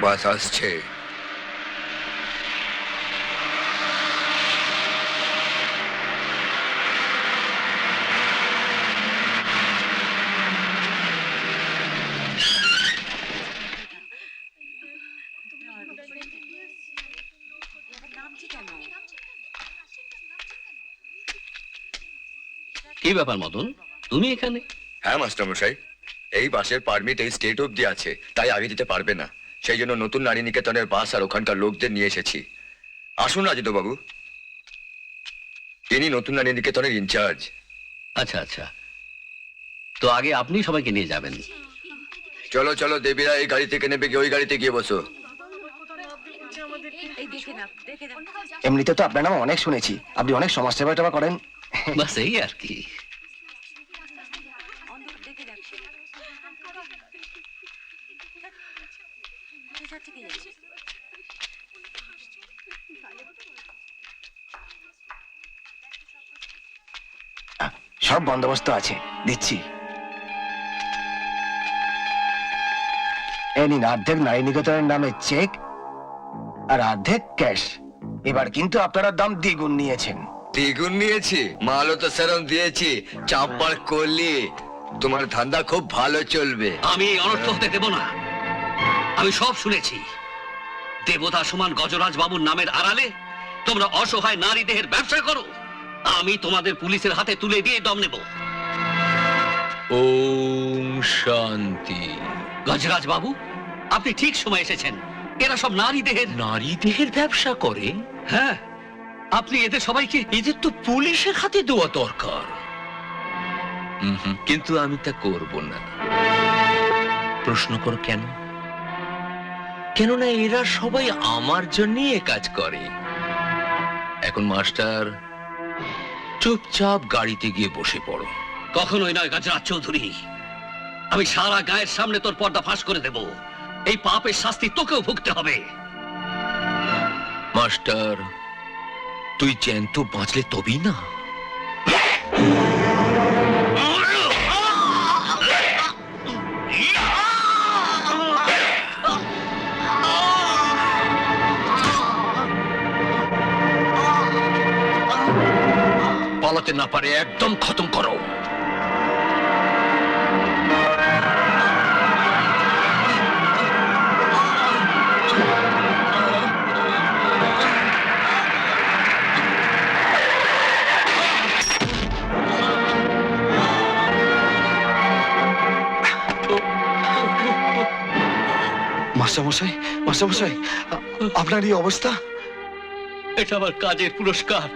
বাস আসছে। কি ব্যাপার মদন, তুমি এখানে? হ্যাঁ মাস্টারমশাই, এই বাসের পারমিট এই স্টেট অবধি আছে, তাই আগে দিতে পারবে না। সেই জন্য নতুন নারী নিকেতনের বাস আর ওখানকার লোকদের নিয়ে এসেছি। আসুন রাজিত বাবু, ইনি নতুন নারী নিকেতনের ইনচার্জ। আচ্ছা আচ্ছা, তো আগে আপনি সবাইকে নিয়ে যাবেন। চলো চলো, দেবীরা এই গাড়ি থেকে নেবে, গিয়ে ওই গাড়িতে গিয়ে বসো। এমনিতে তো আপনার নাম অনেক শুনেছি, আপনি অনেক সমাজসেবা টেবা করেন। বাস এই আর কি। সব বন্দোবস্ত আছে, দিচ্ছি। এই নিন অর্ধেক নারী নিকেতনের নামে চেক আর অর্ধেক ক্যাশ। এবার কিন্তু আপনারা দাম দ্বিগুণ নিয়েছেন। দ্বিগুণ নিয়েছি? মালও তো সেরম দিয়েছি, চাপবার করলি তোমার ধান্দা খুব ভালো চলবে। আমি অনর্থ হতে দেব না। আমি সব শুনেছি। দেবতা সমান গজরাজ বাবুর নামের আড়ালে তোমরা অসহায় নারী দেহের ব্যবসা করো। আমি তোমাদের পুলিশের হাতে তুলে দিয়ে দম নেব। ওম শান্তি। গজরাজ বাবু, আপনি ঠিক সময় এসেছেন। এরা সব নারী দেহের নারী দেহের ব্যবসা করে? হ্যাঁ, আপনি এদের সবাইকে এদের তো পুলিশের হাতে দেওয়া দরকার। কিন্তু আমি তা করব না। প্রশ্ন করো কেন? কেননা এরা সবাই আমার জন্যই এ কাজ করে। এখন মাস্টার, চুপচাপ গাড়িতে গিয়ে বসে পড়ো। কখনোই নয় গজরাজ চৌধুরী, আমি সারা গায়ের সামনে তোর পর্দা ফাঁস করে দেব। এই পাপের শাস্তি তোকেও ভুগতে হবে। মাস্টার, তুই জ্যান্ত বাঁচলে তবেই না। পালাতে না পারে একদম খতম করো। মাস্টারমশাই, মাস্টারমশাই, আপনার এই অবস্থা? এটা আমার কাজের পুরস্কার,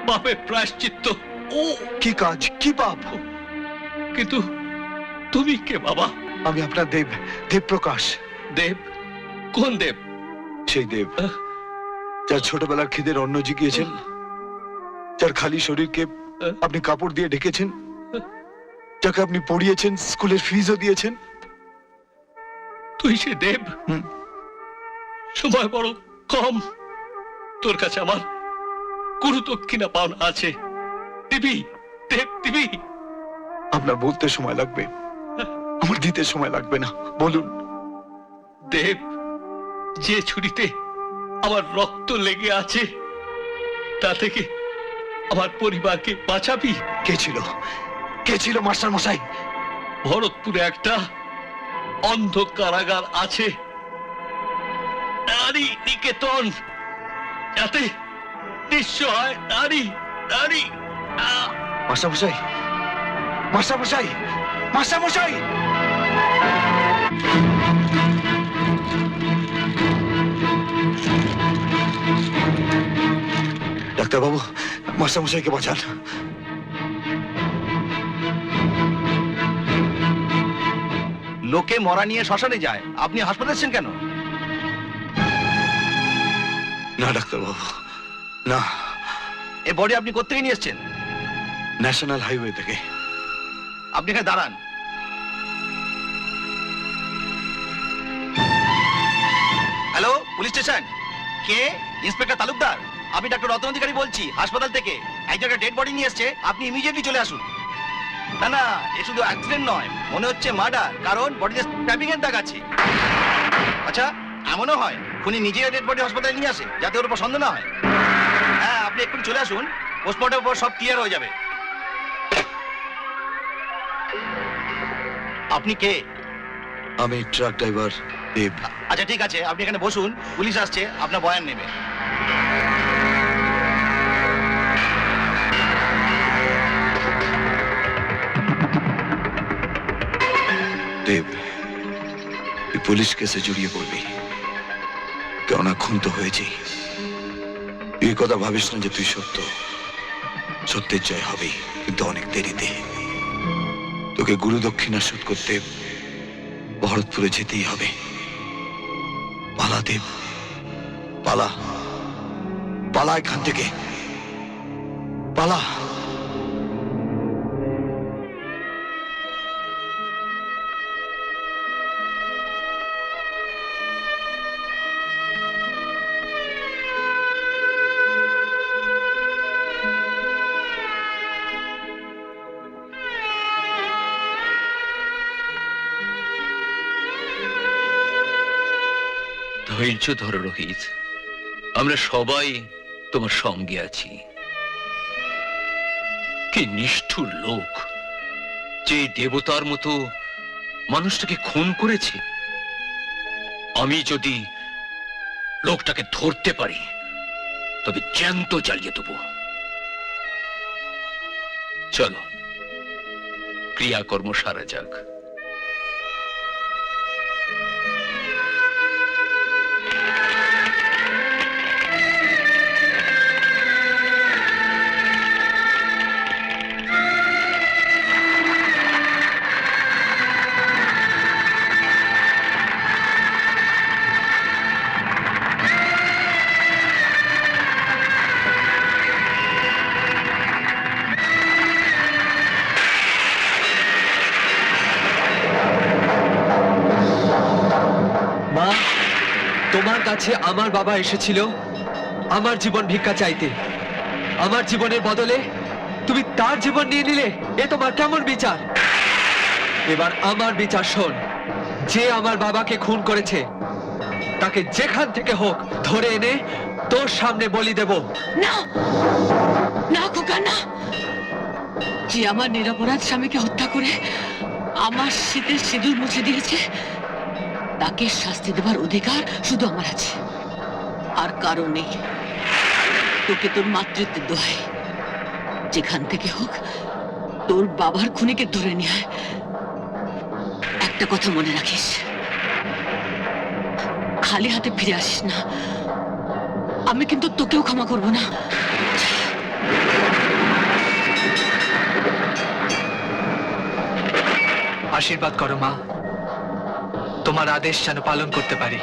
পাপের প্রায়শ্চিত্ত। ও কি কাজ, কি পাপ? কিন্তু তুমি কে বাবা? আমি আপনার দেব, দেবপ্রকাশ। দেব? কোন দেব? সেই দেব যার ছোটবেলার খিদের অন্ন জিগিয়েছেন, যার খালি শরীরকে আপনি কাপড় দিয়ে ঢেকেছেন, যাকে আপনি পড়িয়েছেন, স্কুলের ফিজও দিয়েছেন। তুই সে দেব? সময় বড় কম, তোর কাছে আমার গুরু দক্ষিণা পাওনা আছে। দিবি দেব, দিবি? আপনার বলতে সময় লাগবে, আমার দিতে সময় লাগবে না। বলুন। দেব, যে ছুরিতে আমার রক্ত লেগে আছে তা থেকে আমার পরিবারকে বাঁচাবি? কে ছিল, কে ছিল মাস্টার মশাই? ভরতপুরে একটা অন্ধ কারাগার আছে, নারী নিকেতন, যাতে নিঃসহায় নারী নারী। মাস্টার মশাই, মাস্টার মশাই, মাস্টার মশাই! ডাক্তারবাবু, মাস্টার মশাইকে বাঁচান। লোকে মরা নিয়ে শ্মশানে যায়, আপনি হাসপাতালে এসেছেন কেন? না ডাক্তারবাবু, না। এ বডি আপনি কোত্থেকে নিয়ে এসেছেন? ন্যাশনাল হাইওয়ে থেকে। আপনি এখানে দাঁড়ান। Hello, police station. কে? ইন্সপেক্টর তালুকদার? আমি ডাক্তার রতন অধিকারী বলছি, হাসপাতাল থেকে। একজন ডেড বডি নিয়ে এসছে, আপনি ইমিডিয়েটলি চলে আসুন। না না, এ শুধু অ্যাক্সিডেন্ট নয়, মনে হচ্ছে মার্ডার, কারণ বডিতে স্ট্যাপিং এর দাগ আছে। আচ্ছা, এমনও হয় খুনি নিজেই ডেড বডি হাসপাতালে নিয়ে আসে যাতে ওর উপর সন্দেহ না হয়। হ্যাঁ, আপনি এক্ষুনি চলে আসুন, পোস্টমর্টমের পর সব ক্লিয়ার হয়ে যাবে। আপনি কে? আমি ট্রাক ড্রাইভার দেব। আচ্ছা ঠিক আছে, আপনি এখানে বসুন, পুলিশ আসছে, আপনার বয়ান নেবে। দেব, তুই পুলিশ কেসে জড়িয়ে পড়বি, কেননা খুন তো হয়েছি। তুই কথা ভাবিস না যে তুই সত্যের জয় হবেই, কিন্তু অনেক দেরিতে। তোকে গুরু দক্ষিণা শোধ করতে ভরতপুরে যেতেই হবে। পালা দেব, পালা, পালা এখান থেকে, পালা। ধৈর্য ধরো রোহিত, আমরা সবাই তোমার সঙ্গে আছি। কি নিষ্ঠুর লোক, যে দেবতার মতো মানুষটাকে খুন করেছে। আমি যদি লোকটাকে ধরতে পারি তবে জ্যান্ত জ্বালিয়ে দেব। চলো ক্রিয়াকর্ম সারা যাক। মা, তোমার কাছে আমার বাবা এসেছিল আমার জীবন ভিক্ষা চাইতে। আমার জীবনের বদলে তুমি তার জীবন নিয়ে নিলে, এ তোমার কেমন বিচার? এবার আমার বিচার শোন। যে আমার বাবাকে খুন করেছে তাকে যেখান থেকে হোক ধরে এনে তোর সামনে বলি দেব। না না খোকা, না। যে আমার নিরপরাধ স্বামীকে হত্যা করে আমার শীতের সিঁদুর মুছে দিয়েছে, তাকে শাস্তি দেবার অধিকার শুধু আমার আছে, আর কারো নেই। তোকে তোর মাতৃত্বের দোহাই, যেখান থেকে হোক তোর বাবার খুনিকে ধরে নিয়ে আয়। একটা কথা মনে রাখিস, খালি হাতে ফিরে আসিস না। আমি কিন্তু তোকেও ক্ষমা করব না। আশীর্বাদ করো মা, তোমার আদেশ যেন পালন করতে পারি।